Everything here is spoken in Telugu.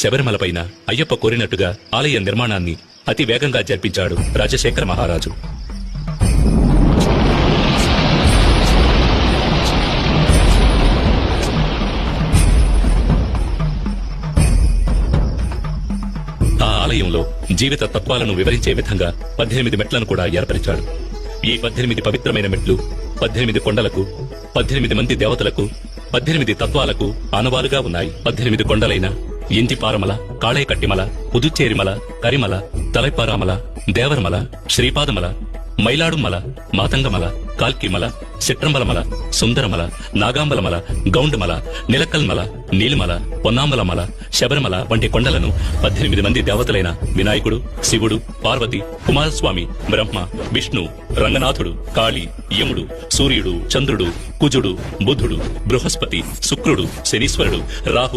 శబరిమలపైన అయ్యప్ప కోరినట్టుగా ఆలయ నిర్మాణాన్ని అతి వేగంగా జరిపించాడు రాజశేఖర మహారాజు. ఆ ఆలయంలో జీవిత తత్వాలను వివరించే విధంగా 18 మెట్లను కూడా ఏర్పరిచాడు. ఈ 18 పవిత్రమైన మెట్లు 18 కొండలకు, 18 మంది దేవతలకు, 18 తత్వాలకు ఆనవాలుగా ఉన్నాయి. 18 కొండలైన ఇంటిపారమల, కాళైకట్టిమల, పుదుచ్చేరిమల, కరిమల, తలైపారామల, దేవరమల, శ్రీపాదమల, మైలాడుమల, మాతంగమల, కాల్కిమల, చిట్రంబలమల, సుందరమల, నాగాంబలమల, గౌండమల, నిలకల్మల, నీలిమల, పొన్నాంబలమల, శబరిమల వంటి కొండలను 18 మంది దేవతలైన వినాయకుడు, శివుడు, పార్వతి, కుమారస్వామి, బ్రహ్మ, విష్ణు, రంగనాథుడు, కాళి, యముడు, సూర్యుడు, చంద్రుడు, కుజుడు, బుధుడు, బృహస్పతి, శుక్రుడు, శనీశ్వరుడు, రాహు